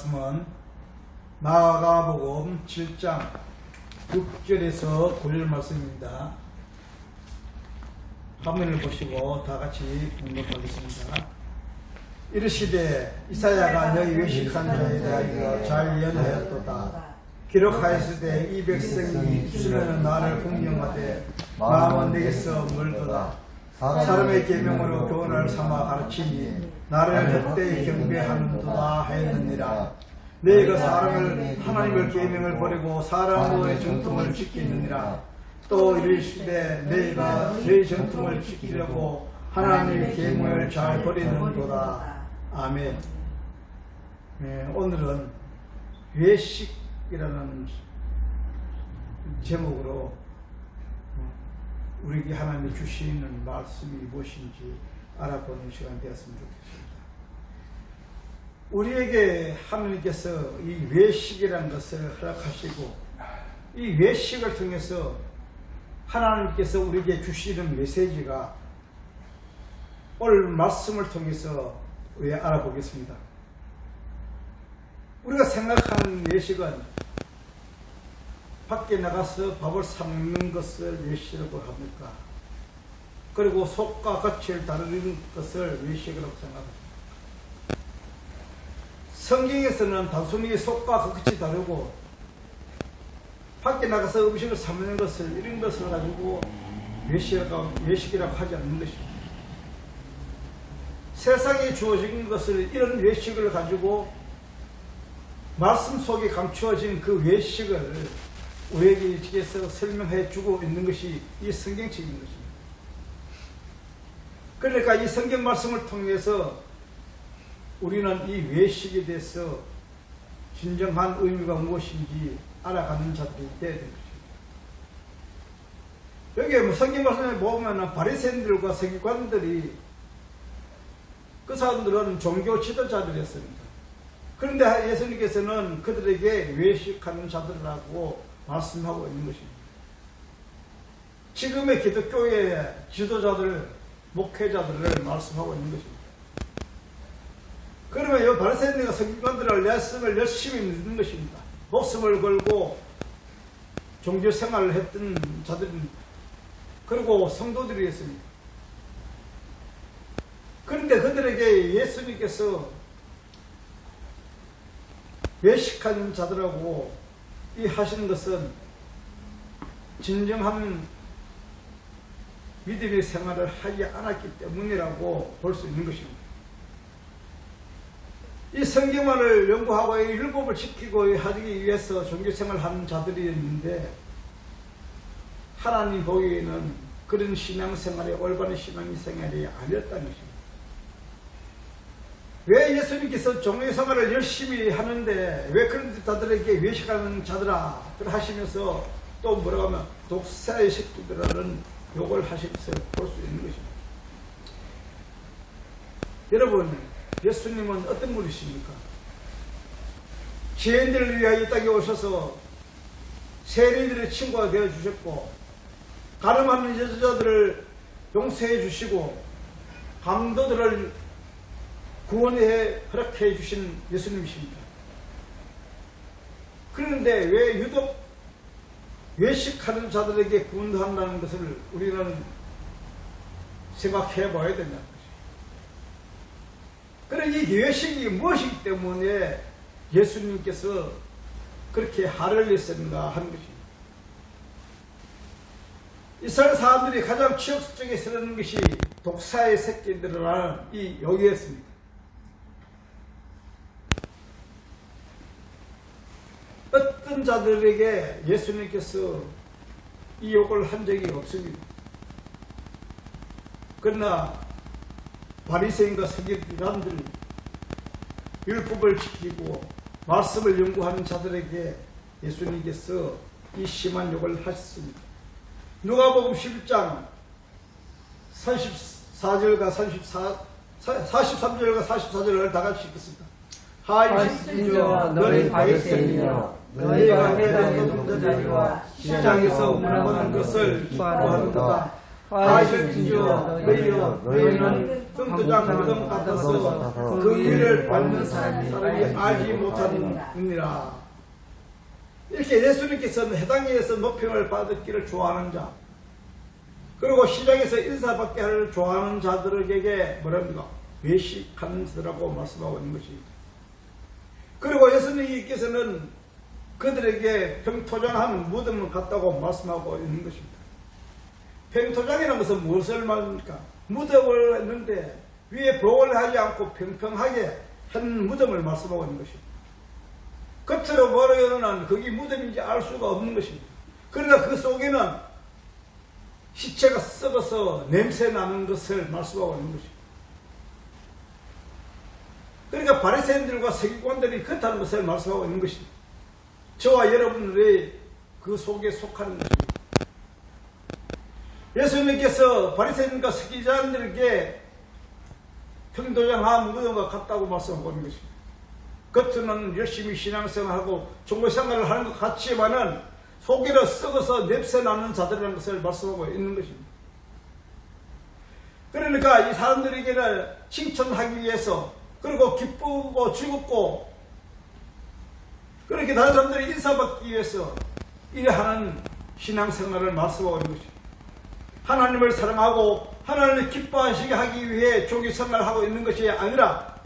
말씀은 마가복음 7장 6절에서 9절 말씀입니다. 화면을 보시고 다 같이 공독하겠습니다. 이르시되 이사야가 너희 외식한 자에 대하여 잘 예언하였도다. 기록하였으되 이 백성이 입술로는 나를 공경하되 마음은 내게서 멀도다. 사람의 계명으로 교훈을 삼아 가르치니 나를 헛되이 경배하는도다 하였느니라. 너희가 하나님의 계명을 버리고 사람의 정통을 지키느니라. 또 이르시되 너희가 너희 정통을 지키려고 하나님의 계명을 잘 버리는도다. 아멘. 네, 오늘은 외식이라는 제목으로 우리에게 하나님이 주시는 말씀이 무엇인지 알아보는 시간 되었으면 좋겠습니다. 우리에게 하나님께서 이 외식이라는 것을 허락하시고 이 외식을 통해서 하나님께서 우리에게 주시는 메시지가 오늘 말씀을 통해서 알아보겠습니다. 우리가 생각하는 외식은 밖에 나가서 밥을 사 먹는 것을 외식이라고 합니까? 그리고 속과 겉을 다루는 것을 외식이라고 생각합니다. 성경에서는 단순히 속과 겉이 다르고 밖에 나가서 음식을 사 먹는 것을 이런 것을 가지고 외식이라고 하지 않는 것입니다. 세상에 주어진 것을 이런 외식을 가지고 말씀 속에 감추어진 그 외식을 우리에게 지켜서 설명해 주고 있는 것이 이 성경책인 것입니다. 그러니까 이 성경 말씀을 통해서 우리는 이 외식에 대해서 진정한 의미가 무엇인지 알아가는 자들이 되어야 되는 것입니다. 여기 성경 말씀에 보면 바리새인들과 서기관들이 그 사람들은 종교 지도자들이었습니다. 그런데 예수님께서는 그들에게 외식하는 자들이라고 말씀하고 있는 것입니다. 지금의 기독교의 지도자들, 목회자들을 말씀하고 있는 것입니다. 그러면 이 바리새인들과 서기관들의 말씀을 열심히 믿는 것입니다. 목숨을 걸고 종교 생활을 했던 자들은 그리고 성도들이었습니다. 그런데 그들에게 예수님께서 외식하는 자들하고 이 하시는 것은 진정한 믿음의 생활을 하지 않았기 때문이라고 볼 수 있는 것입니다. 이 성경만을 연구하고 이 율법을 지키고 하기 위해서 종교생활을 하는 자들이 있는데 하나님 보기에는 그런 신앙생활이 올바른 신앙생활이 아니었다는 것입니다. 왜 예수님께서 종교생활을 열심히 하는데 왜 그런 자들에게 외식하는 자들아 하시면서 또 뭐라고 하면 독사의 새끼들이라는 욕을 하시면서 볼 수 있는 것입니다. 여러분, 예수님은 어떤 분이십니까? 죄인들을 위하여 이 땅에 오셔서 세리들의 친구가 되어주셨고 가늠하는 여자들을 용서해 주시고 강도들을 구원해 허락해 주신 예수님이십니다. 그런데 왜 유독 외식하는 자들에게 구원한다는 것을 우리는 생각해 봐야 된다는 것입니다. 그런데 이 외식이 무엇이기 때문에 예수님께서 그렇게 화를 냈었는가 하는 것입니다. 이스라엘 사람들이 가장 치욕 속에 쓰는 것이 독사의 새끼들이라는 이 욕이었습니다. 어떤 자들에게 예수님께서 이 욕을 한 적이 없습니다. 그러나 바리새인과 서기관들, 율법을 지키고 말씀을 연구하는 자들에게 예수님께서 이 심한 욕을 하셨습니다. 누가복음 11장 43절과 44절을 다 같이 읽겠습니다. 하이신주여 너희 바리새인이여 너희가 회당의 노동자리와 시장에서 문화하는 것을 기뻐하는도다. 하이신주여 너희는 평도장 무덤 같아서 그 위를 밟는 사람이 알지 못하느니라. 이렇게 예수님께서는 해당에서 높임을 받기를 좋아하는 자, 그리고 시장에서 인사받게 할 좋아하는 자들에게 뭐랍니까? 외식하는 자라고 말씀하고 있는 것입니다. 그리고 예수님께서는 그들에게 평토장한 무덤을 갖다고 말씀하고 있는 것입니다. 평토장이라는 것은 무엇을 말합니까? 무덤을 했는데 위에 보호를 하지 않고 평평하게 한 무덤을 말씀하고 있는 것입니다. 겉으로 보려는 거기 무덤인지 알 수가 없는 것입니다. 그러나 그 속에는 시체가 썩어서 냄새 나는 것을 말씀하고 있는 것입니다. 그러니까 바리새인들과 서기관들이 그렇다는 것을 말씀하고 있는 것입니다. 저와 여러분들이 그 속에 속하는 것입니다. 예수님께서 바리새인과 서기관들에게 평도장한 무덤과 같다고 말씀하고 있는 것입니다. 겉으로는 열심히 신앙생활하고 종교생활을 하는 것 같지만은 속에는 썩어서 냄새나는 자들이라는 것을 말씀하고 있는 것입니다. 그러니까 이 사람들에게는 칭찬하기 위해서, 그리고 기쁘고 즐겁고 그렇게 다른 사람들이 인사받기 위해서 이래 하는 신앙생활을 말씀하고 있는 것입니다. 하나님을 사랑하고 하나님을 기뻐하시게 하기 위해 종교생활을 하고 있는 것이 아니라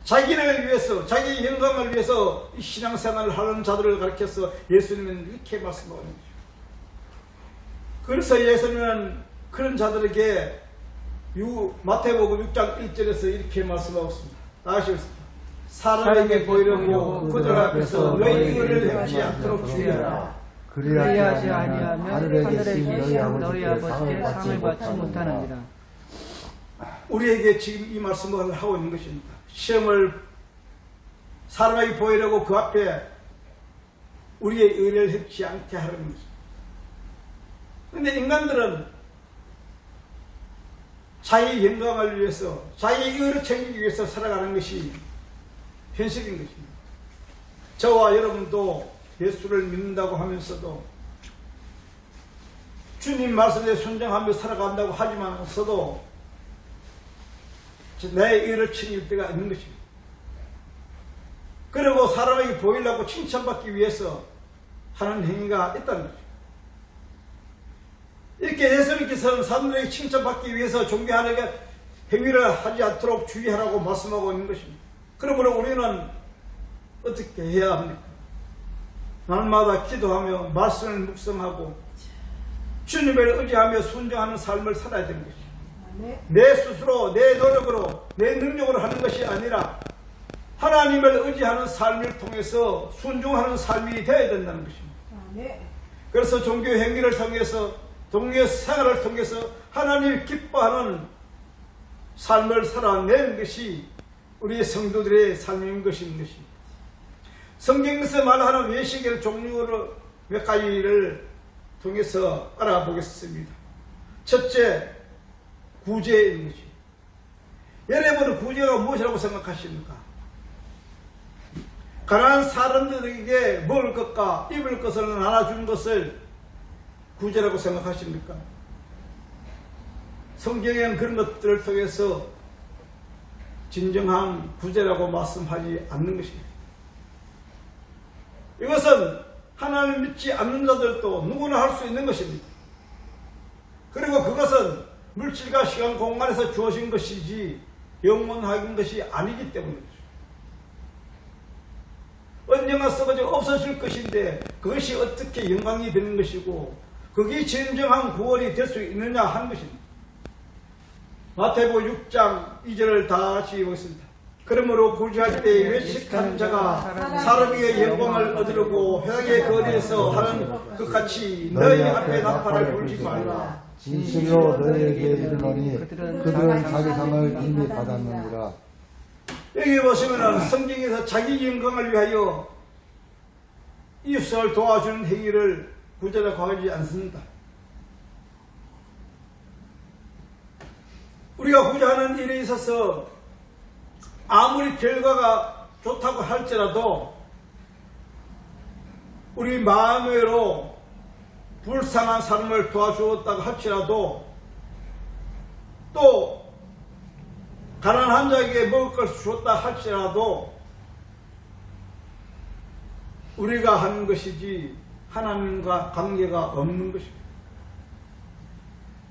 자기를 위해서, 자기 영광을 위해서 이 신앙생활을 하는 자들을 가르쳐서 예수님은 이렇게 말씀하고 있는 것입니다. 그래서 예수님은 그런 자들에게 마태복음 6장 1절에서 이렇게 말씀하고 있습니다. 다시 읽습니다. 사람에게 보이려고 그들 앞에서 너희 의를 뵙지 않도록 주의하라. 그리하지 아니하면 하늘에 계신 너희 아버지께 상을 받지 못하느니라. 우리에게 지금 이 말씀을 하고 있는 것입니다. 시험을 사람에게 보이려고 그 앞에 우리의 의를 뵙지 않게 하는 것입니다. 그런데 인간들은 자기 영광을 위해서, 자기 의를 챙기기 위해서 살아가는 것이 현실인 것입니다. 저와 여러분도 예수를 믿는다고 하면서도 주님 말씀에 순종하며 살아간다고 하지만서도 내 의를 챙길 때가 있는 것입니다. 그리고 사람에게 보이려고 칭찬받기 위해서 하는 행위가 있다는 거죠. 이렇게 예수님께서는 사람들에게 칭찬받기 위해서 종교하는 행위를 하지 않도록 주의하라고 말씀하고 있는 것입니다. 그러므로 우리는 어떻게 해야 합니까? 날마다 기도하며 말씀을 묵상하고 주님을 의지하며 순종하는 삶을 살아야 되는 것입니다. 내 스스로, 내 노력으로, 내 능력으로 하는 것이 아니라 하나님을 의지하는 삶을 통해서 순종하는 삶이 되어야 된다는 것입니다. 그래서 종교 행위를 통해서, 종교 생활을 통해서 하나님을 기뻐하는 삶을 살아내는 것이 우리의 성도들의 삶인 것입니다. 성경에서 말하는 외식의 종류를 몇 가지를 통해서 알아보겠습니다. 첫째, 구제인 것이. 여러분은 구제가 무엇이라고 생각하십니까? 가난한 사람들에게 먹을 것과 입을 것을 나눠주는 것을 구제라고 생각하십니까? 성경에는 그런 것들을 통해서 진정한 구제라고 말씀하지 않는 것입니다. 이것은 하나님을 믿지 않는 자들도 누구나 할 수 있는 것입니다. 그리고 그것은 물질과 시간, 공간에서 주어진 것이지 영원한 것이 아니기 때문이죠. 언젠가 썩어져 없어질 것인데 그것이 어떻게 영광이 되는 것이고 그게 진정한 구원이 될 수 있느냐 하는 것입니다. 마태복음 6장 2절을 다 같이 보겠습니다. 그러므로 구제할 때 외식하는 자가 사람의 영광을 얻으려고 회당의 거리에서 하는 것 같이 너희 앞에 나팔을 불지 말라. 진실로 너희에게 이르노니 그들은 자기 상을 이미 받았느니라. 여기 보시면 성경에서 자기 영광을 위하여 이웃을 도와주는 행위를 구제라고 하지 않습니다. 우리가 구제하는 일에 있어서 아무리 결과가 좋다고 할지라도 우리 마음으로 불쌍한 사람을 도와주었다고 할지라도 또 가난한 자에게 먹을 것을 주었다 할지라도 우리가 하는 것이지 하나님과 관계가 없는 것입니다.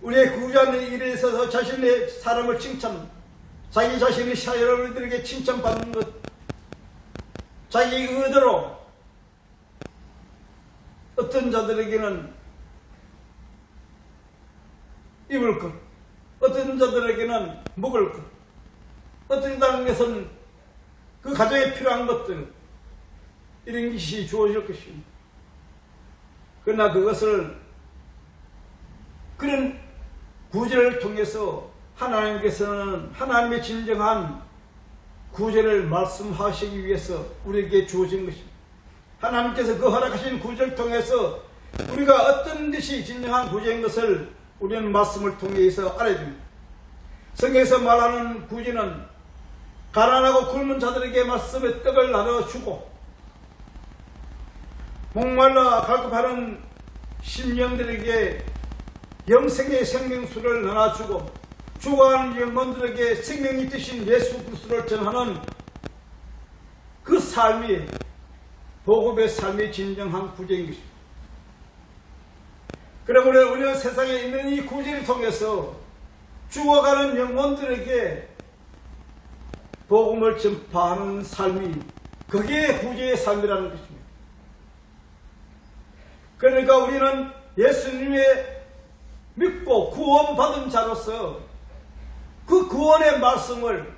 우리의 구주하는 일에 있어서 자신의 사람을 칭찬, 자기 자신의 여러분들에게 칭찬받는 것, 자기 의대로 어떤 자들에게는 입을 것, 어떤 자들에게는 먹을 것, 어떤 자들에게는 그 가정에 필요한 것들, 이런 것이 주어질 것입니다. 그러나 그것을 그런 구제를 통해서 하나님께서는 하나님의 진정한 구제를 말씀하시기 위해서 우리에게 주어진 것입니다. 하나님께서 그 허락하신 구제를 통해서 우리가 어떤 것이 진정한 구제인 것을 우리는 말씀을 통해서 알아줍니다. 성경에서 말하는 구제는 가난하고 굶은 자들에게 말씀의 떡을 나눠주고 목말라 갈급하는 심령들에게 영생의 생명수를 나눠주고 죽어가는 영혼들에게 생명이 되신 예수 그리스도를 전하는 그 삶이 복음의 삶이 진정한 구제인 것입니다. 그러므로 우리는 세상에 있는 이 구제를 통해서 죽어가는 영혼들에게 복음을 전파하는 삶이 그게 구제의 삶이라는 것입니다. 그러니까 우리는 예수님의 믿고 구원받은 자로서 그 구원의 말씀을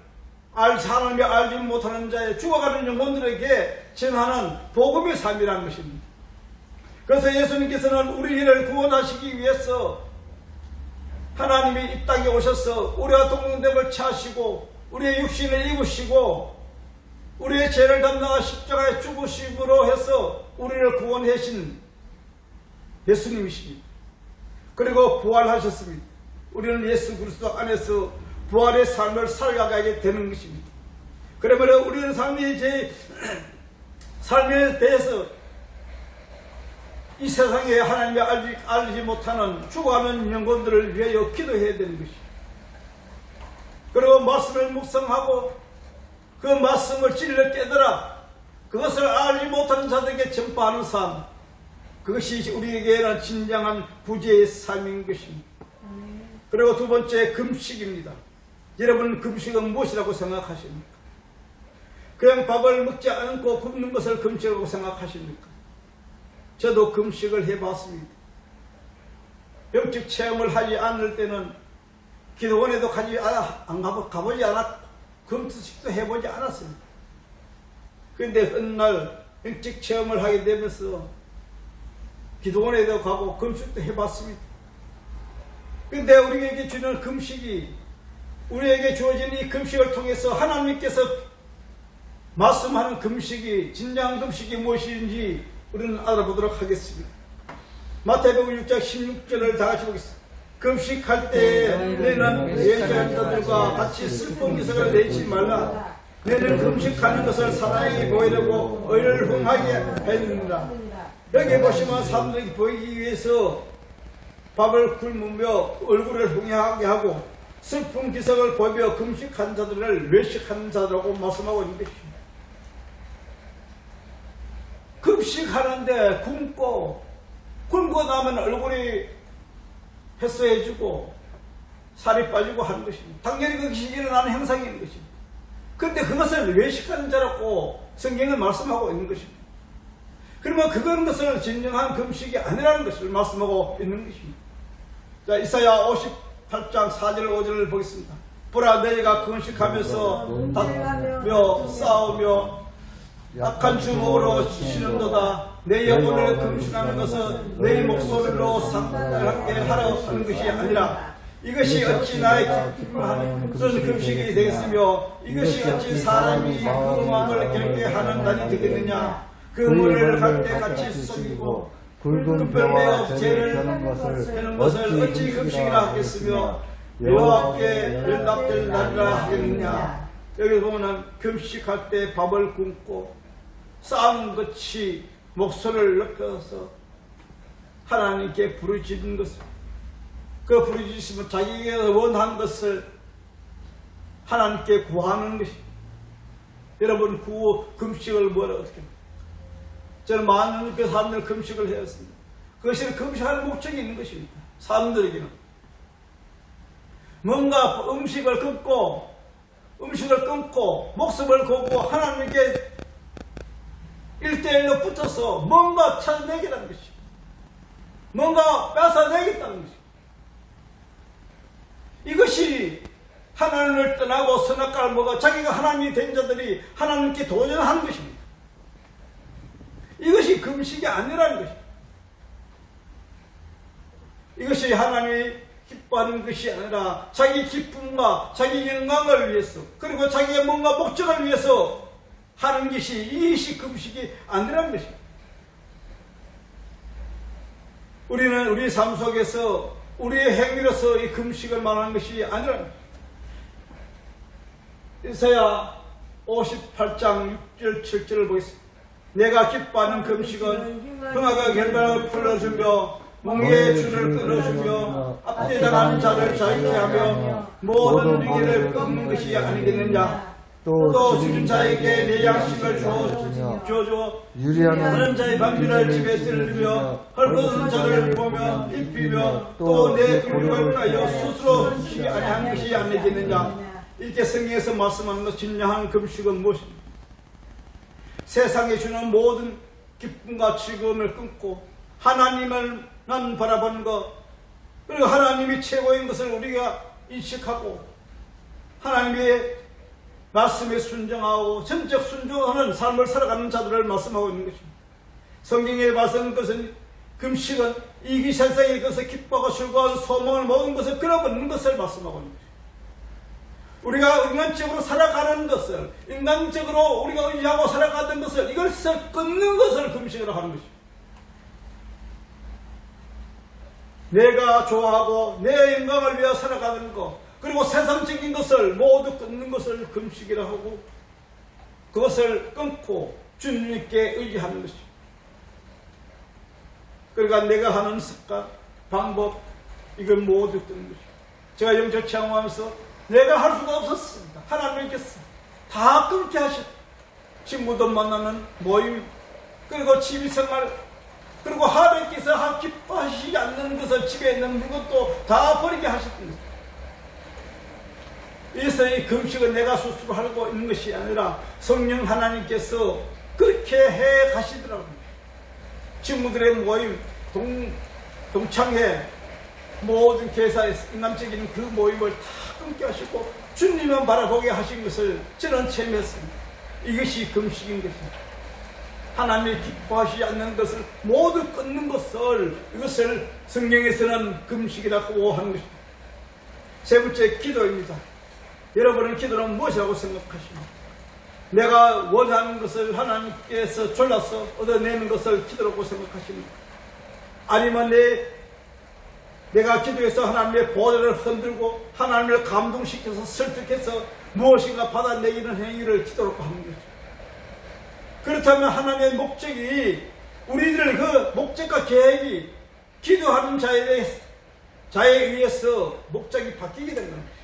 하나님이 알지 못하는 자의 죽어가는 영혼들에게 전하는 복음의 삶이라는 것입니다. 그래서 예수님께서는 우리를 구원하시기 위해서 하나님이 이 땅에 오셔서 우리와 동등됨을 취하시고 우리의 육신을 입으시고 우리의 죄를 담당하 십자가에 죽으심으로 해서 우리를 구원하신 예수님이십니다. 그리고 부활하셨습니다. 우리는 예수 그리스도 안에서 부활의 삶을 살아가게 되는 것입니다. 그러므로 우리는 삶에 대해서 이 세상에 하나님이 알지 못하는 죽어가는 영혼들을 위하여 기도해야 되는 것입니다. 그리고 말씀을 묵상하고 그 말씀을 진리를 깨달아 그것을 알지 못하는 자들에게 전파하는 삶, 그것이 우리에게는 진정한 구제의 삶인 것입니다. 그리고 두 번째, 금식입니다. 여러분, 금식은 무엇이라고 생각하십니까? 그냥 밥을 먹지 않고 굶는 것을 금식이라고 생각하십니까? 저도 금식을 해봤습니다. 영적 체험을 하지 않을 때는 기도원에도 가보지 않았고 금식도 해보지 않았습니다. 그런데 어느 날 영적 체험을 하게 되면서 기도원에도 가고 금식도 해봤습니다. 그런데 우리에게 주는 금식이, 우리에게 주어진 이 금식을 통해서 하나님께서 말씀하는 금식이, 진정한 금식이 무엇인지 우리는 알아보도록 하겠습니다. 마태복음 6장 16절을 다 같이 보겠습니다. 금식할 때에 너희는 예배하는 자들과 같이 슬픈 기색을 내지 말라. 너희는 금식하는 것을 사람에게 보이려고 의를 흥하게 했느니라. 여기 보시면 사람들에게 보이기 위해서 밥을 굶으며 얼굴을 흥하게 하고 슬픈 기색을 보이며 금식한 자들을 외식하는 자들하고 말씀하고 있는 것입니다. 금식하는데 굶고 나면 얼굴이 햇소해지고 살이 빠지고 하는 것입니다. 당연히 그것이 일어나는 현상인 것입니다. 그런데 그것을 외식하는 자라고 성경은 말씀하고 있는 것입니다. 그러면 그것은 진정한 금식이 아니라는 것을 말씀하고 있는 것입니다. 자, 이사야 58장 4절 5절을 보겠습니다. 보라, 너희가 금식하면서 다투며 싸우며 악한 주먹으로 치는도다. 내 영혼을 금식하는 것은 내 목소리로 상달하게 하라고 하는 것이 아니라 이것이 어찌 나의 기쁨하는 그런 금식이 되겠으며 이것이 어찌 사람이 그 마음을 결게 하는 날이 되겠느냐. 그 물을 갈 때 같이 썩이고 굵은 뼈에 죄를 하는 것을 어찌 금식이라 하겠으며 여호와께 연락될 날이라 하겠느냐. 여기 보면 금식할 때 밥을 굶고 싸움같이 목소리를 높여서 하나님께 부르짖는 것을, 그 부르짖으시면 자기가 원한 것을 하나님께 구하는 것이. 여러분 금식을 뭐라고 어떻게 합니까? 저는 많은 사람들 금식을 해왔습니다. 그것이 금식할 목적이 있는 것입니다. 사람들에게는 뭔가 음식을 끊고 목숨을 걸고 하나님께 1대1로 붙어서 뭔가 찾아내겠다는 것입니다. 뭔가 뺏어내겠다는 것입니다. 이것이 하나님을 떠나고 선악과를 먹어 자기가 하나님이 된 자들이 하나님께 도전하는 것입니다. 이것이 금식이 아니라는 것입니다. 이것이 하나님이 기뻐하는 것이 아니라 자기 기쁨과 자기 영광을 위해서 그리고 자기의 뭔가 목적을 위해서 하는 것이 이것이 금식이 아니라는 것입니다. 우리는 우리 삶 속에서 우리의 행위로서 이 금식을 말하는 것이 아니라는 것입니다. 이사야 58장 6절 7절을 보겠습니다. 내가 기뻐하는 금식은 흥하가 결박을 풀어주며 멍에의 줄을 끊어주며 압제당한 자를 자유케 하며 모든 위기를 끊는 것이 아니겠느냐. 또 죽은 자에게 내 양식을 주어줘 유리하는 자의 방비를 집에 들으며 헐벗은 자를 보며 입히며 또 내 굴욕을 위하여 스스로 쉬지 아니한 것이 아니겠느냐. 이렇게 성경에서 말씀하는 것 진정한 금식은 무엇입니까? 세상에 주는 모든 기쁨과 즐거움을 끊고 하나님을만 바라보는 것, 그리고 하나님이 최고인 것을 우리가 인식하고 하나님의 말씀에 순종하고 전적 순종하는 삶을 살아가는 자들을 말씀하고 있는 것입니다. 성경에 말씀하는 것은 금식은 이 세상에 것을 기뻐하고 즐거운 소망을 모든 것을 끊어버리는 것을 말씀하고 있는 것입니다. 우리가 인간적으로 살아가는 것을, 인간적으로 우리가 의지하고 살아가던 것을, 이것을 끊는 것을 금식으로 하는 것입니다. 내가 좋아하고 내 영광을 위해 살아가는 것, 그리고 세상적인 것을 모두 끊는 것을 금식이라 하고 그것을 끊고 주님께 의지하는 것입니다. 그러니까 내가 하는 습관, 방법, 이걸 모두 끊는 것입니다. 제가 영적 체험하면서 내가 할 수가 없었습니다. 하나님께서 다 끊게 하셨다. 친구들 만나는 모임, 그리고 취미생활, 그리고 하나님께서 기뻐하시지 않는 것을 집에 있는 물건도 다 버리게 하셨던 것입니다. 그래서 이 금식은 내가 스스로 하고 있는 것이 아니라 성령 하나님께서 그렇게 해 가시더라고요. 친구들의 모임, 동창회, 모든 교회사에서 인간적인 그 모임을 다 끊게 하시고 주님만 바라보게 하신 것을 저는 체험했습니다. 이것이 금식인 것입니다. 하나님이 기뻐하시지 않는 것을 모두 끊는 것을, 이것을 성경에서는 금식이라고 하는 것입니다. 세 번째, 기도입니다. 여러분은 기도는 무엇이라고 생각하십니까? 내가 원하는 것을 하나님께서 졸라서 얻어내는 것을 기도라고 생각하십니까? 아니면 내가 기도해서 하나님의 보혈을 흔들고 하나님을 감동시켜서 설득해서 무엇인가 받아내기는 행위를 기도라고 하는 거죠. 그렇다면 하나님의 목적이, 우리들 그 목적과 계획이 기도하는 자에 의해서 목적이 바뀌게 되는 거죠.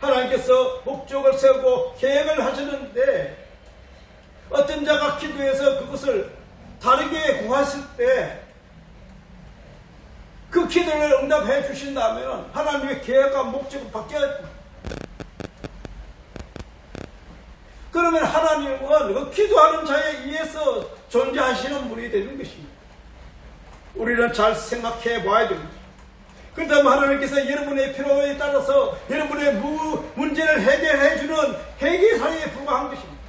하나님께서 목적을 세우고 계획을 하시는데 어떤 자가 기도해서 그것을 다르게 구했을 때 그 기도를 응답해 주신다면 하나님의 계획과 목적이 바뀌어야 됩니다. 그러면 하나님은 그 기도하는 자에 의해서 존재하시는 분이 되는 것입니다. 우리는 잘 생각해 봐야 됩니다. 그렇다면 하나님께서 여러분의 필요에 따라서 여러분의 문제를 해결해 주는 해결사에 불과한 것입니다.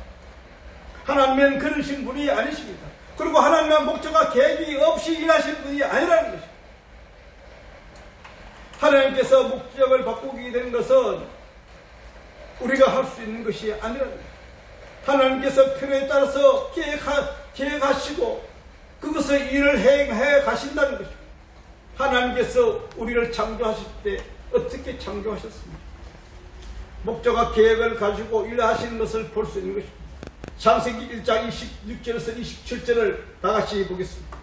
하나님은 그러신 분이 아니십니다. 그리고 하나님의 목적과 계획이 없이 일하시는 분이 아니라는 것입니다. 하나님께서 목적을 바꾸게 되는 것은 우리가 할 수 있는 것이 아니라는 것입니다. 하나님께서 필요에 따라서 계획하시고 그것을 일을 해 가신다는 것입니다. 하나님께서 우리를 창조하실 때 어떻게 창조하셨습니까? 목적과 계획을 가지고 일하시는 것을 볼 수 있는 것입니다. 창세기 1장 26절에서 27절을 다 같이 보겠습니다.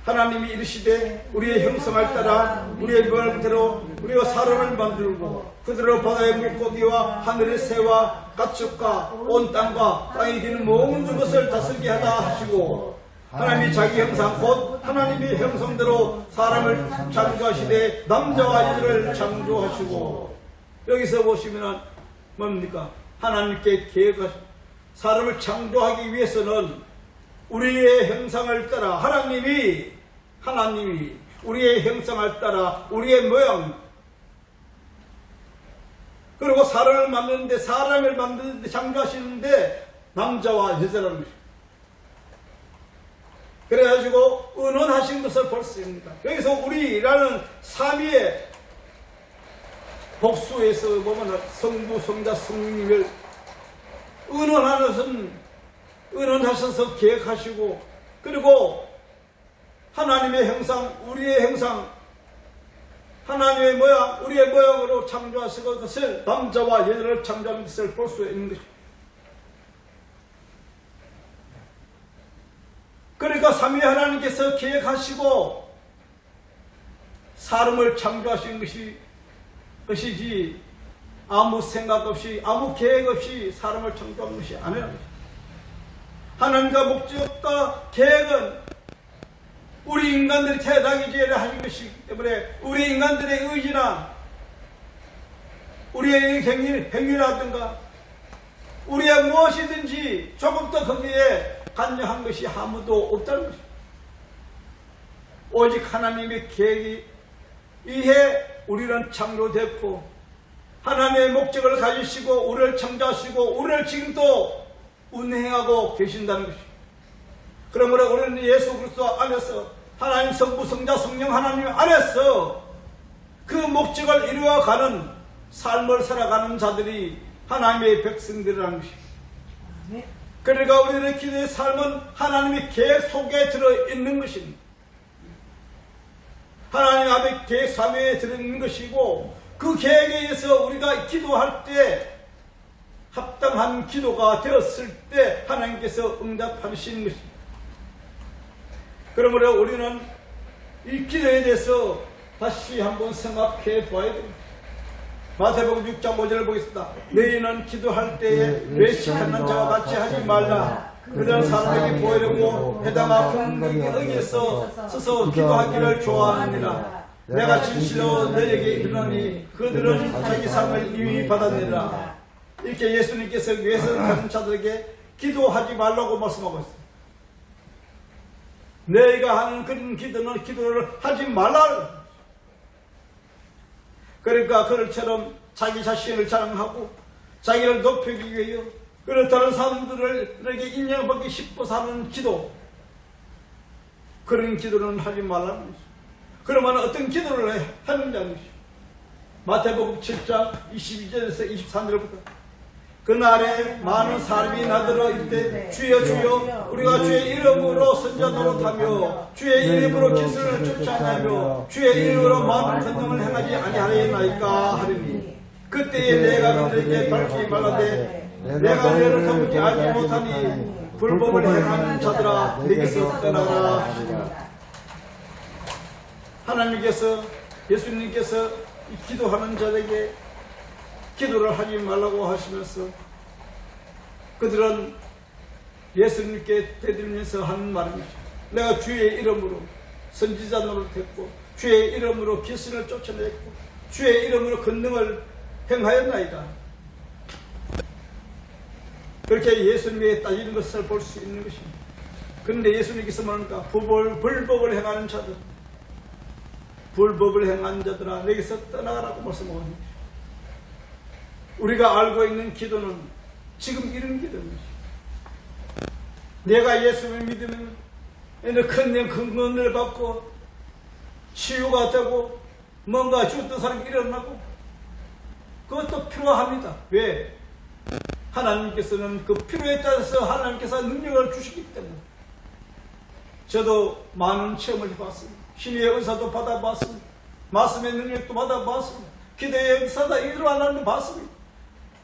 하나님이 이르시되 우리의 형상을 따라 우리의 모양대로 우리가 사람을 만들고 그대로 바다의 물고기와 하늘의 새와 가축과 온 땅과 땅에 기는 모든 것을 다스리게 하다 하시고 하나님이 자기 형상 곧 하나님의 형상대로 사람을 창조하시되 남자와 여자를 창조하시고 여기서 보시면 뭡니까? 하나님께 계획하신 사람을 창조하기 위해서는 우리의 형상을 따라 하나님이 우리의 형상을 따라 우리의 모양 그리고 사람을 만드는데 창조하시는데 남자와 여자라는 것입니다. 그래가지고 의논하신 것을 볼 수 있습니다. 여기서 우리라는 삼위의 복수에서 보면 성부, 성자, 성령을 의논하셔서 계획하시고 그리고 하나님의 형상, 우리의 형상, 하나님의 모양, 우리의 모양으로 창조하시고 그것을 남자와 여자를 창조하는 것을 볼 수 있는 것입니다. 그러니까 삼위 하나님께서 계획하시고 사람을 창조하신 것이지 아무 생각 없이 아무 계획 없이 사람을 창조한 것이 아니라 하나님과 목적과 계획은 우리 인간들이 태어나기 전에 하신 것이기 때문에 우리 인간들의 의지나 우리의 행위라든가 우리의 무엇이든지 조금 더 거기에 관여한 것이 아무도 없다는 것입니다. 오직 하나님의 계획이 이해 우리는 창조됐고 하나님의 목적을 가지시고 우리를 창조하시고 우리를 지금도 운행하고 계신다는 것입니다. 그러므로 우리는 예수 그리스도 안에서 하나님 성부 성자 성령 하나님 안에서 그 목적을 이루어가는 삶을 살아가는 자들이 하나님의 백성들이라는 것입니다. 그러니까 우리의 기도의 삶은 하나님의 계획 속에 들어있는 것입니다. 하나님 앞에 계획 삼위에 들어있는 것이고 그 계획에 의해서 우리가 기도할 때 합당한 기도가 되었을 때 하나님께서 응답하시는 것입니다. 그러므로 우리는 이 기도에 대해서 다시 한번 생각해 보아야 됩니다. 마태복음 6장 5절을 보겠습니다. 너희는 기도할 때에 외식하는 자와 같이 하지 말라. 그들은 사람에게 보이려고 해당한 근거에 의해서 서서 기도하기를 좋아하느니라. 내가 진실로 너희에게 이르노니 그들은 자기 상을 이미 받았느니라. 이렇게 예수님께서 외식하는 자들에게 기도하지 말라고 말씀하고 있습니다. 너희가 하는 그런 기도를 하지 말라. 그러니까 그들처럼 자기 자신을 자랑하고 자기를 높이기 위하여 그런 다른 사람들에게 인정받기 싶어서 하는 기도, 그런 기도는 하지 말라는 것이죠. 그러면 어떤 기도를 하느냐는 것이죠. 마태복음 7장 22절에서 23절부터 그날에 많은 사람이 나더러 이르되 주여 주여 우리가 주의 이름으로 선자 노릇하며 주의 이름으로 기술을 쫓아내며 주의 이름으로 많은 선동을 행하지 아니하였나이까 하리니 그때에 내가 그들에게 밝히 말하되 내가 너를 가보지 알지 못하니 불법을 행하는 자들아 내게서 떠나라 하시니라. 하나님께서 예수님께서 기도하는 자에게 기도를 하지 말라고 하시면서 그들은 예수님께 대들면서 하는 말입니다. 내가 주의 이름으로 선지자 노릇했고 주의 이름으로 귀신을 쫓아냈고 주의 이름으로 권능을 행하였나이다. 그렇게 예수님에게 따지는 것을 볼 수 있는 것입니다. 그런데 예수님께서 뭐합니까? 불법을 행하는 자들, 불법을 행하는 자들아 내게서 떠나가라고 말씀하고 있는 것입니다. 우리가 알고 있는 기도는 지금 이런 기도입니다. 내가 예수를 믿으면 큰 은혜를 받고 치유가 되고 뭔가 죽었던 사람이 일어나고 그것도 필요합니다. 왜? 하나님께서는 그 필요에 따라서 하나님께서 능력을 주시기 때문에. 저도 많은 체험을 해봤습니다. 신의 은사도 받아봤습니다. 말씀의 능력도 받아봤습니다. 기도의 역사가 일어나는 거 봤습니다.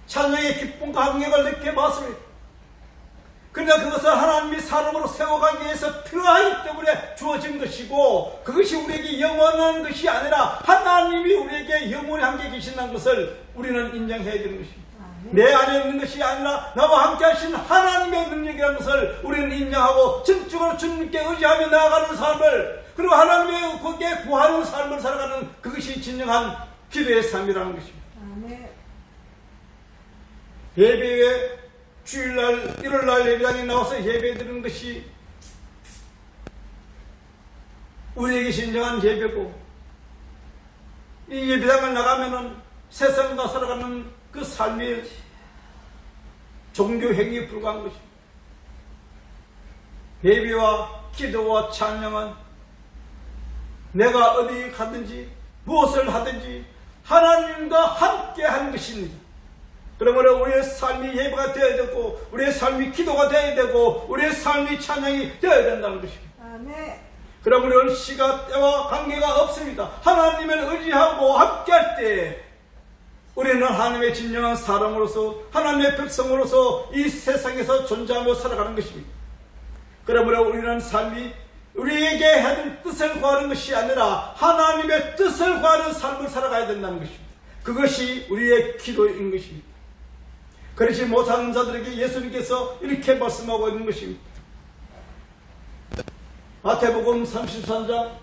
찬양의 기쁨과 감격을 느껴봤습니다. 그러나 그것은 하나님이 사람으로 세워가기 위해서 필요하기 때문에 주어진 것이고, 그것이 우리에게 영원한 것이 아니라 하나님이 우리에게 영원히 함께 계신다는 것을 우리는 인정해야 되는 것입니다. 내 안에 있는 것이 아니라 나와 함께 하신 하나님의 능력이라는 것을 우리는 인정하고 전적으로 주님께 의지하며 나아가는 삶을, 그리고 하나님의 거기에 구하는 삶을 살아가는, 그것이 진정한 기도의 삶이라는 것입니다. 예배에 주일날, 일요일날 예배당에 나와서 예배 드리는 것이 우리에게 진정한 예배고, 이 예배당을 나가면은 세상과 살아가는 그 삶이 종교 행위에 불과한 것입니다. 예배와 기도와 찬양은 내가 어디 가든지 무엇을 하든지 하나님과 함께 하는 것입니다. 그러므로 우리의 삶이 예배가 되어야 되고, 우리의 삶이 기도가 되어야 되고, 우리의 삶이 찬양이 되어야 된다는 것입니다. 그러므로 시간 때와 관계가 없습니다. 하나님을 의지하고 함께할 때 우리는 하나님의 진정한 사람으로서, 하나님의 백성으로서 이 세상에서 존재하며 살아가는 것입니다. 그러므로 우리는 삶이 우리에게 해야 될 뜻을 구하는 것이 아니라 하나님의 뜻을 구하는 삶을 살아가야 된다는 것입니다. 그것이 우리의 기도인 것입니다. 그렇지 못하는 자들에게 예수님께서 이렇게 말씀하고 있는 것입니다. 마태복음 33장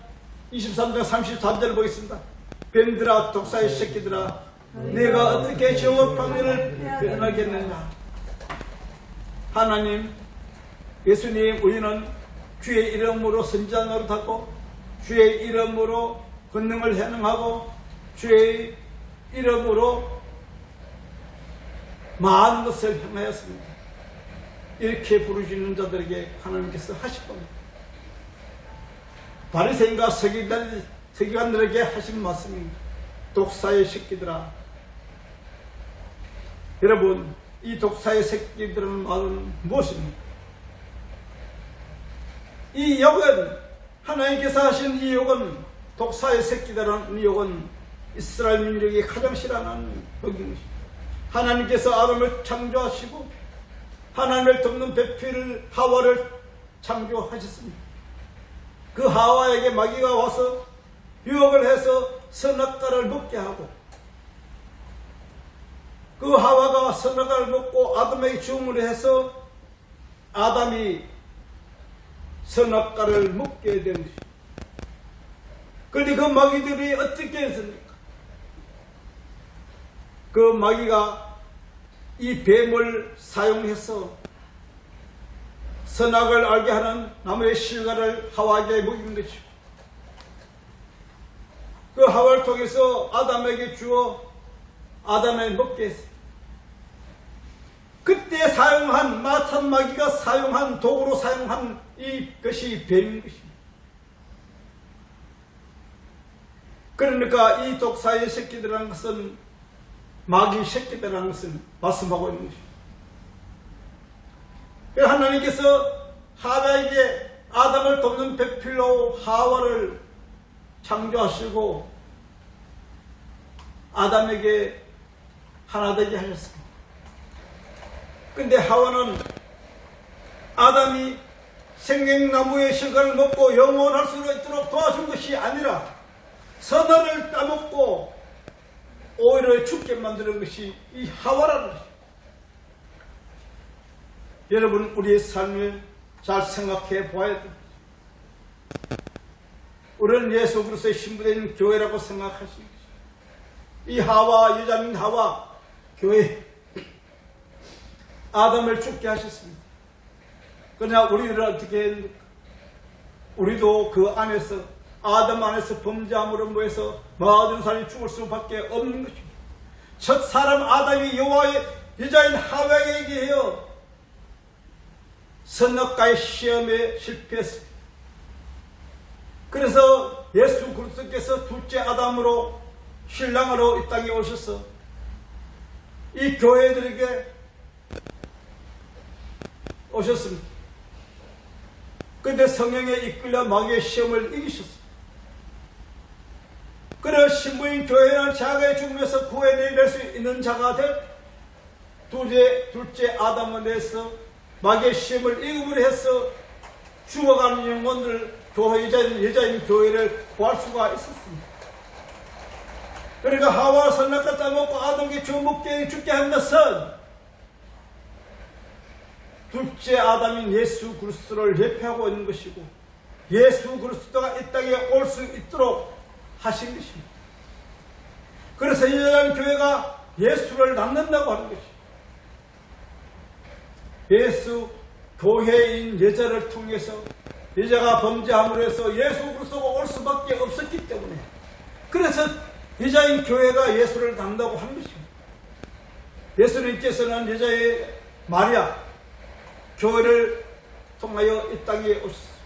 23장 33절 보겠습니다. 뱀들아, 독사의 새끼들아, 내가 어떻게 저 방면을 변하겠느냐. 하나님, 예수님, 우리는 주의 이름으로 선지자 노릇하고, 주의 이름으로 권능을 행하고, 주의 이름으로 많은 것을 행하였습니다. 이렇게 부르시는 자들에게 하나님께서 하실 겁니다. 바리새인과 서기관들에게 하신 말씀입니다. 독사의 새끼들아. 여러분, 이 독사의 새끼들은 말은 무엇입니까? 이 욕은, 하나님께서 하신 이 욕은, 독사의 새끼들은 이 욕은 이스라엘 민족이 가장 싫어하는 욕인 것입니다. 하나님께서 아담을 창조하시고 하나님을 돕는 배필 하와를 창조하셨습니다. 그 하와에게 마귀가 와서 유혹을 해서 선악과를 먹게 하고, 그 하와가 선악과를 먹고 아담에게 주문을 해서 아담이 선악과를 먹게 된 것입니다. 그런데 그 마귀들이 어떻게 했습니까? 그 마귀가 이 뱀을 사용해서 선악을 알게 하는 나무의 실과를 하와에게 먹인 것이고, 그 하와를 통해서 아담에게 주어 아담을 먹게 했어요. 그때 사용한, 마탄 마귀가 사용한, 도구로 사용한 이것이 뱀인 것입니다. 그러니까 이 독사의 새끼들이라는 것은 마귀 새끼들이라는 것을 말씀하고 있는 것입니다. 하나님께서 하와에게 아담을 돕는 배필로 하와를 창조하시고 아담에게 하나 되게 하셨습니다. 근데 하와는 아담이 생명나무의 실과를 먹고 영원할 수 있도록 도와준 것이 아니라 선악을 따먹고 오히려 죽게 만드는 것이 이 하와라는 것입니다. 여러분, 우리의 삶을 잘 생각해 보아야 됩니다. 우리는 예수 그리스도의 신부된 교회라고 생각하시는 것입니다. 이 하와, 여자인 하와, 교회, 아담을 죽게 하셨습니다. 그러나 우리를 어떻게 했는가? 우리도 그 안에서, 아담 안에서 범죄함으로 모여서 모든 사람이 죽을 수밖에 없는 것입니다. 첫 사람 아담이 여호와의 여자인 하와에게 의하여 선악과의 시험에 실패했습니다. 그래서 예수 그리스도께서 둘째 아담으로 신랑으로 이 땅에 오셔서 이 교회들에게 오셨습니다. 그런데 성령에 이끌려 마귀의 시험을 이기셨습니다. 그래서 신부인 교회는 자기의 죽음에서 구해낼 수 있는 자가 될 둘째 아담에 대해서 마귀의 시험을 이금을 해서 죽어가는 영혼들, 여자인 교회를 구할 수가 있었습니다. 그러니까 하와 선악과 따먹고 아담에게 주먹게 죽게 한 것은 둘째 아담인 예수 그리스도를 예표하고 있는 것이고, 예수 그리스도가 이 땅에 올 수 있도록 하신 것입니다. 그래서 여자인 교회가 예수를 낳는다고 하는 것입니다. 예수 교회인 여자를 통해서 여자가 범죄함으로 해서 예수 그리스도가 올 수밖에 없었기 때문에, 그래서 여자인 교회가 예수를 낳는다고 하는 것입니다. 예수님께서는 여자의 마리아 교회를 통하여 이 땅에 오셨습니다.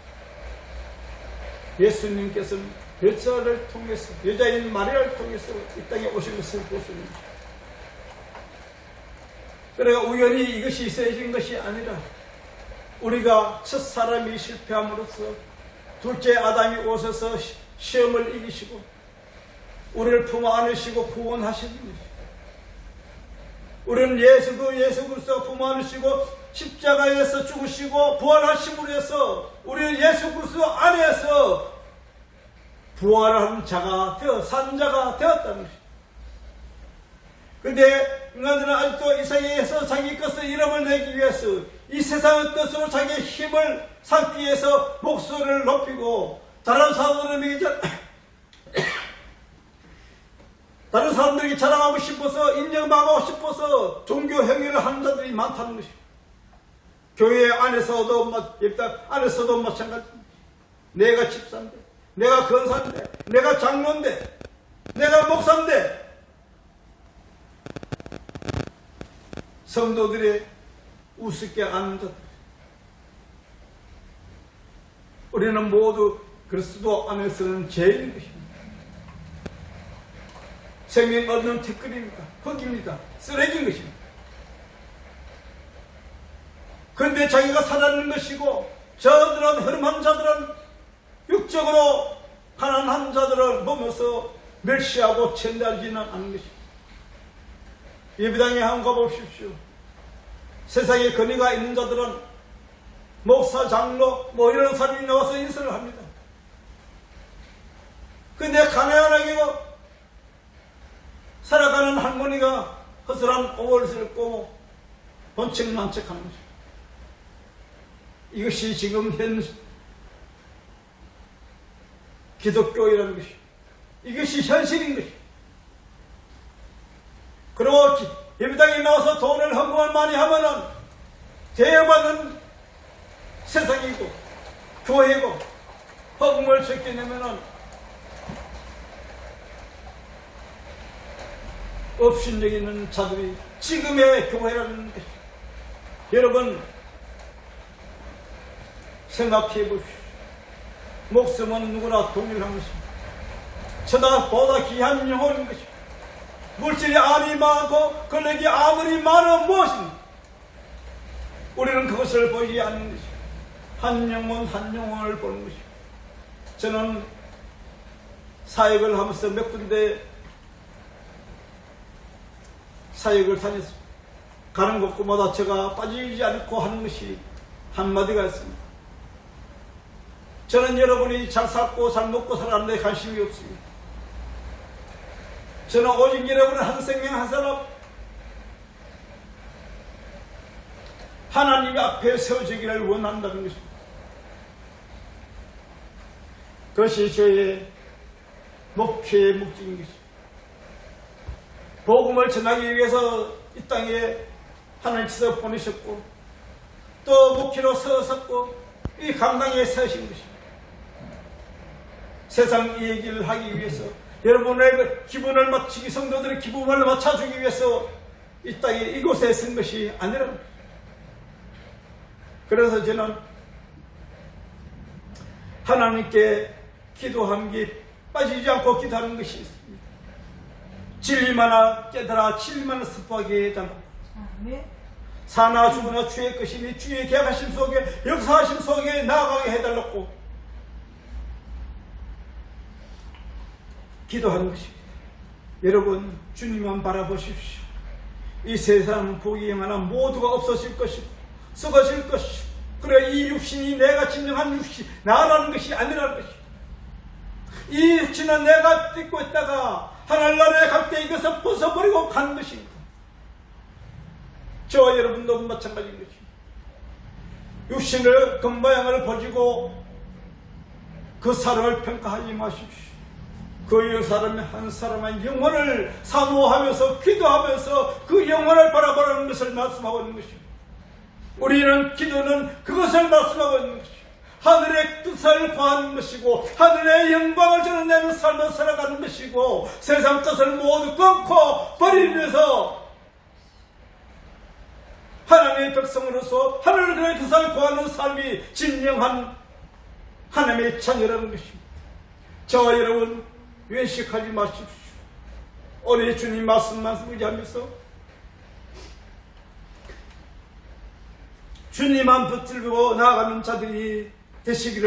예수님께서는 여자를 통해서, 여자인 마리아를 통해서 이 땅에 오신 것을 보십니다. 그러니까 우연히 이것이 있어진 것이 아니라 우리가 첫 사람이 실패함으로써 둘째 아담이 오셔서 시험을 이기시고 우리를 품 안으시고 구원하시는 것입니다. 우리는 예수 그리스도가 품 안으시고 십자가에서 죽으시고 부활하심으로 해서 우리는 예수 그리스도 안에서 부활한 자가 산 자가 되었다는 것입니다. 그런데 인간들은 아직도 이 세상에서 자기 것을 이름을 내기 위해서 이 세상의 뜻으로 자기의 힘을 삼기 위해서 목소리를 높이고 다른 사람들에게 자랑하고 싶어서 인정받고 싶어서 종교 행위를 하는 자들이 많다는 것입니다. 교회 안에서도 마찬가지입니다. 내가 집사인데, 내가 권사인데, 내가 장로인데, 내가 목사인데, 성도들의 우습게 하는 자들. 우리는 모두 그리스도 안에서는 죄인 것입니다. 생명 없는 티끌입니다. 흙입니다. 쓰레기인 것입니다. 그런데 자기가 살아있는 것이고, 저들은 흐름한 자들은 육적으로 가난한 자들을 보면서 멸시하고 천대하지는 않는 것입니다. 예배당에 한번 가보십시오. 세상에 권위가 있는 자들은 목사, 장로, 이런 사람이 나와서 인사를 합니다. 근데 가난하게 살아가는 할머니가 허술한 옷을 입고 본책만책하는 것입니다. 이것이 지금 현 기독교이라는 것입니다. 이것이 현실인 것입니다. 그리고 예배당에 나와서 돈을 헌금을 많이 하면은 대여받는 세상이고 교회고, 헌금을 적게 내면은 업신여기 있는 자들이 지금의 교회라는 것입니다. 여러분 생각해 보십시오. 목숨은 누구나 동일한 것입니다. 저보다 귀한 영혼인 것입니다. 물질이 아무리 많고 권력이 아무리 많은 무엇입니까? 우리는 그것을 보지 않는 것입니다. 한 영혼 한 영혼을 보는 것입니다. 저는 사역을 하면서 몇 군데 사역을 다녔습니다. 가는 곳마다 제가 빠지지 않고 하는 것이 한마디가 있습니다. 저는 여러분이 잘 살고 잘 먹고 살아가는 데 관심이 없습니다. 저는 오직 여러분의 한 생명 한 사람 하나님 앞에 세워지기를 원한다는 것입니다. 그것이 저의 목표의 목적인 것입니다. 복음을 전하기 위해서 이 땅에 하나님께서 보내셨고 또 목회로 세우셨고 이 강당에 세우신 것입니다. 세상 이 얘기를 하기 위해서 여러분의 기분을 맞추기, 성도들의 기분을 맞춰주기 위해서 이 땅에 이곳에 쓴 것이 아니라, 그래서 저는 하나님께 기도한 게 빠지지 않고 기도하는 것이 있습니다. 진리만을 깨달아 진리만을 습하게 해달라. 사나 죽으나 주의 것이니 주의 계약하심 속에 역사하심 속에 나아가게 해달라고 기도하는 것입니다. 여러분 주님만 바라보십시오. 이 세상 보기 영원한 모두가 없어질 것이고 썩어질 것이고, 그래 이 육신이 내가 진정한 육신 나라는 것이 아니라는 것이고, 이 육신은 내가 딛고 있다가 하늘나라에 갈 때 이것을 벗어버리고 가는 것입니다. 저와 여러분도 마찬가지인 것입니다. 육신을 겉모양을 보시고 그 사람을 평가하지 마십시오. 그 사람의 한 사람의 영혼을 사모하면서 기도하면서 그 영혼을 바라보는 것을 말씀하고 있는 것입니다. 우리는 기도는 그것을 말씀하고 있는 것입니다. 하늘의 뜻을 구하는 것이고 하늘의 영광을 드러내는 삶을 살아가는 것이고 세상 뜻을 모두 끊고 버리면서 하나님의 백성으로서 하늘의 뜻을 구하는 삶이 진정한 하나님의 자녀라는 것입니다. 저와 여러분 외식하지 마십시오. 오늘 주님 말씀만 의지하면서 주님만 붙들고 나아가는 자들이 되시기를